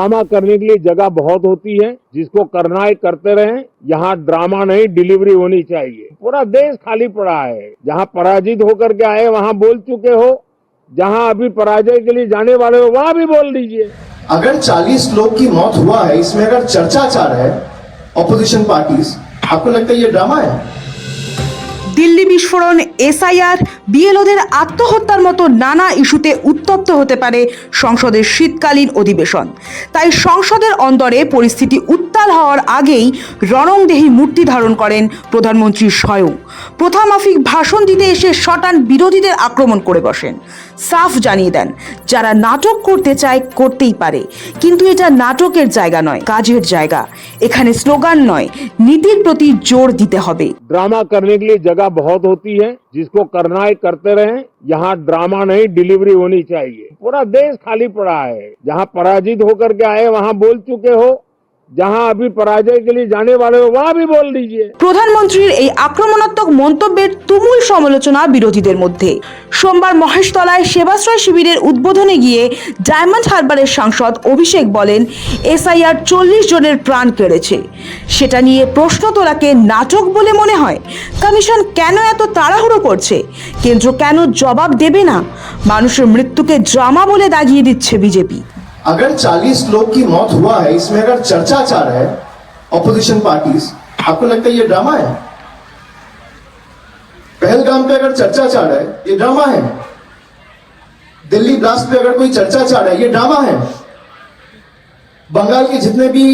Drama करने के लिए जगह बहुत होती है, जिसको करना है करते रहें। यहाँ ड्रामा नहीं, डिलीवरी होनी चाहिए। पूरा देश खाली पड़ा है। जहाँ पराजित होकर के आए वहाँ बोल चुके हो, जहाँ अभी पराजय के लिए जाने वाले हो वहाँ भी बोल दीजिए। अगर 40 लोग की मौत हुआ है, इसमें अगर चर्चा चल रहा है ऑपोजिशन पार्टीज, आपको लगता है ये ड्रामा है? দিল্লি বিস্ফোরণ, এসআইআর, বিএলওদের আত্মহত্যার মতো নানা ইস্যুতে উত্তপ্ত হতে পারে সংসদের শীতকালীন অধিবেশন। তাই সংসদের অন্দরে পরিস্থিতি উত্তাল হওয়ার আগেই রণংদেহী মূর্তি ধারণ করেন প্রধানমন্ত্রী স্বয়ং। প্রথামাফিক ভাষণ দিতে এসে শটান বিরোধীদের আক্রমণ করে বসেন। সাফ জানিয়ে দেন, যারা নাটক করতে চায় করতেই পারে, কিন্তু এটা নাটকের জায়গা নয়, কাজের জায়গা। এখানে স্লোগান নয়, নীতির প্রতি জোর দিতে হবে। ड्रामा करने के लिए जगह बहुत होती है, जिसको करना है करते रहें। यहाँ ड्रामा नहीं, डिलीवरी होनी चाहिए। पूरा देश खाली पड़ा है। जहाँ पराजित होकर के आए वहाँ बोल चुके हो, जहाँ अभी पराजय के लिए जाने वाले हो वहाँ भी बोल दीजिए। প্রধানমন্ত্রীর এই আক্রমণাত্মক মন্তব্যের তুমুল সমালোচনা বিরোধীদের মধ্যে। সোমবার মহেশতলায় সেবাশ্রয় শিবিরের উদ্বোধনে গিয়ে ডায়মন্ড হারবারের সাংসদ অভিষেক বলেন, এসআইআর 40 জনের প্রাণ কেড়েছে। সেটা নিয়ে প্রশ্ন তোলাকে নাটক বলে মনে হয়? কমিশন কেন এত তাড়াহুড়ো করছে? কেন্দ্র কেন জবাব দেবে না? মানুষের মৃত্যুকে ড্রামা বলে দাগিয়ে দিচ্ছে বিজেপি। अगर 40 लोग की मौत हुआ है, इसमें अगर चर्चा चल रहा है ऑपोजिशन पार्टीज, आपको लगता है ये ड्रामा है? पहलगाम पे अगर चर्चा चल रहा है, ये ड्रामा है? दिल्ली ब्लास्ट पे अगर कोई चर्चा चल रहा है, ये ड्रामा है? बंगाल के जितने भी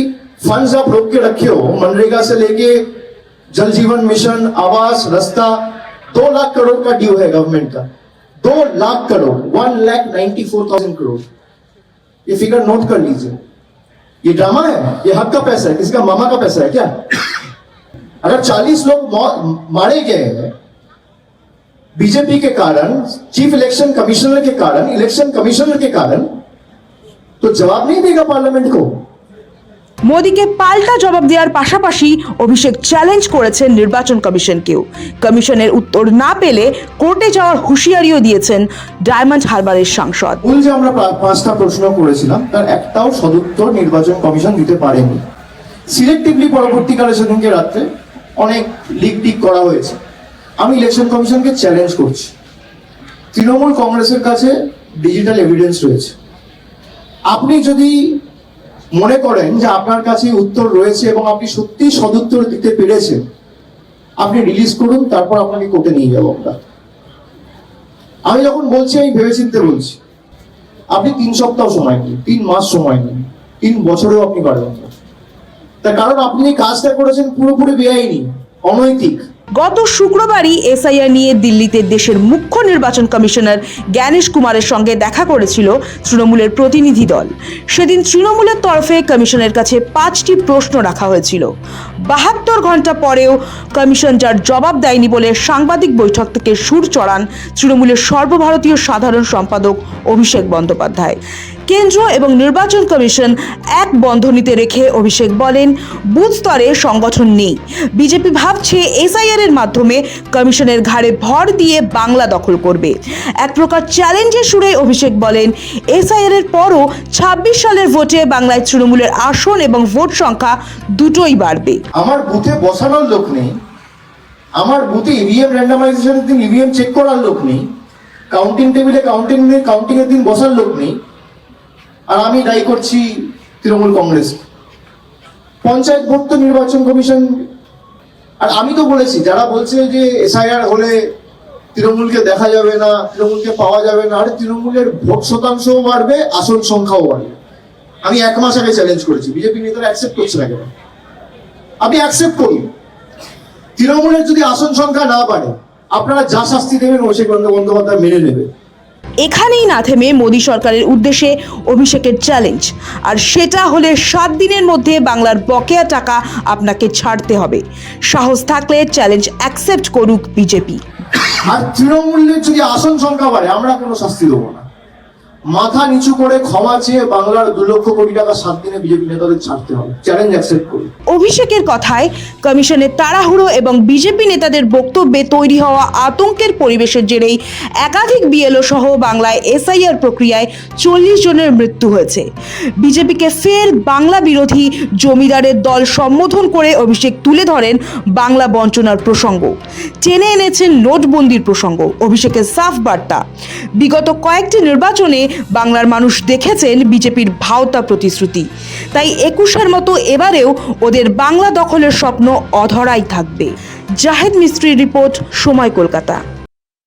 फंड्स आप रोक के रखे हो, मनरेगा से लेके जल जीवन मिशन, आवास, रास्ता, 2 लाख करोड़ का ड्यू है गवर्नमेंट का। 2 लाख करोड़, 1,94,000 करोड़। ये फिगर नोट कर लीजिए। ये ड्रामा है? ये हक का पैसा है? किसी का मामा का पैसा है क्या? अगर 40 लोग मारे गए हैं बीजेपी के कारण, चीफ इलेक्शन कमिश्नर के कारण, इलेक्शन कमिश्नर के कारण, तो जवाब नहीं देगा पार्लियामेंट को? মোদীকে পাল্টা জবাব দেওয়ার পাশাপাশি অভিষেক চ্যালেঞ্জ করেছেন নির্বাচন কমিশনকেও। কমিশনের উত্তর না পেলে কোর্টে যাওয়ার হুঁশিয়ারিও দিয়েছেন ডায়মন্ড হারবারের সাংসদ। ভুল যে আমরা 5টা প্রশ্ন করেছিলাম, তার একটাও সদুত্তর নির্বাচন কমিশন দিতে পারেনি। সিলেক্টিভলি পরবর্তীকালে সেদিনকে রাত্রে অনেক লিক টিক করা হয়েছে। আমি ইলেকশন কমিশনকে চ্যালেঞ্জ করছি, তৃণমূল কংগ্রেসের কাছে ডিজিটাল এভিডেন্স রয়েছে। আপনি যদি মনে করেন যে আপনার কাছে উত্তর রয়েছে এবং আপনি সত্যি সদুত্তর দিতে পেরেছেন, আপনি রিলিজ করুন, তারপর আপনাকে কোর্টে নিয়ে যাবো আমরা। আমি যখন বলছি আমি ভেবেচিন্তে বলছি। আপনি 3 সপ্তাহ সময় নিন, 3 মাস সময় নিন, 3 বছরেও আপনি পারবেন না। তার কারণ আপনি এই কাজটা করেছেন পুরোপুরি বেআইনি, অনৈতিক। গত শুক্রবারই এসআইআর নিয়ে দিল্লিতে দেশের মুখ্য নির্বাচন কমিশনার জ্ঞানেশ কুমারের সঙ্গে দেখা করেছিল তৃণমূলের প্রতিনিধি দল। সেদিন তৃণমূলের তরফে কমিশনের কাছে 5টি প্রশ্ন রাখা হয়েছিল। 72 ঘন্টা পরেও কমিশন যার জবাব দেয়নি বলে সাংবাদিক বৈঠক থেকে সুর চড়ান তৃণমূলের সর্বভারতীয় সাধারণ সম্পাদক অভিষেক বন্দ্যোপাধ্যায়। কেন্দ্র এবং নির্বাচন কমিশন এক বন্ধনীতে রেখে অভিষেক বলেন, বুথ স্তরে সংগঠন নেই। বিজেপি ভাবছে এসআইআর এর মাধ্যমে কমিশনের ঘাড়ে ভর দিয়ে বাংলা দখল করবে। এক প্রকার চ্যালেঞ্জের সুরে অভিষেক বলেন, এসআইআর এর পরও 26 সালের ভোটে বাংলায় তৃণমূলের আসন এবং ভোট সংখ্যা দুটোই বাড়বে। আমার বুথে বসানোর লোক নেই, আমার বুথে ইভিএম র্যান্ডামাইজেশনের দিন ইভিএম চেক করার লোক নেই, কাউন্টিং টেবিলে কাউন্টিং এর দিন বসার লোক নেই, আর আমি দায়ী করছি তৃণমূল কংগ্রেস। পঞ্চায়েত ভোট তো নির্বাচন কমিশন। আর আমি তো বলেছি, যারা বলছে যে এসআইআর হলে তৃণমূলকে দেখা যাবে না, তৃণমূলকে পাওয়া যাবে না, আরে তৃণমূলের ভোট শতাংশও বাড়বে, আসন সংখ্যাও বাড়বে। আমি 1 মাস আগে চ্যালেঞ্জ করেছি, বিজেপি নেতারা অ্যাকসেপ্ট করছে না কেন? আপনি অ্যাকসেপ্ট করুন। তৃণমূলের যদি আসন সংখ্যা না বাড়ে, আপনারা যা শাস্তি দেবেন অভিষেক বন্দ্যোপাধ্যায় মেনে নেবে। এখানেই না থেমে মোদী সরকারের উদ্দেশ্যে অভিষেকের চ্যালেঞ্জ, আর সেটা হলে 7 দিনের মধ্যে বাংলার বকেয়া টাকা আপনাকে ছাড়তে হবে। সাহস থাকলে চ্যালেঞ্জ অ্যাকসেপ্ট করুক বিজেপি। আর তৃণমূলের যদি আসন সংখ্যা বাড়ে, আমরা কোনো শাস্তি দেবো না। মাথা নিচু করে ক্ষমা চেয়ে বাংলার 2 লক্ষ কোটি টাকা 7 দিনে বিজেপি নেতাদের ছাড়তে হবে। চ্যালেঞ্জ অ্যাকসেপ্ট করি। অভিষেকের কথায় কমিশনের তাড়াহুড়ো এবং বিজেপি নেতাদের বক্তব্যে তৈরি হওয়া আতঙ্কের পরিবেশের জেরেই একাধিক বিএলও সহ বাংলায় এসআইআর প্রক্রিয়ায় 40 জনের মৃত্যু হয়েছে। বিজেপিকে ফের বাংলা বিরোধী জমিদারের দল সম্বোধন করে অভিষেক তুলে ধরেন বাংলা বঞ্চনার প্রসঙ্গ, টেনে এনেছেন নোটবন্দির প্রসঙ্গ। অভিষেকের সাফ বার্তা, বিগত কয়েকটি নির্বাচনে বাংলার মানুষ দেখেছেন বিজেপির ভাওতা প্রতিশ্রুতি, তাই 21-এর মতো এবারেও ওদের বাংলা দখলের স্বপ্ন অধরাই থাকবে। জাহেদ মিস্ত্রির রিপোর্ট, সময়, কলকাতা।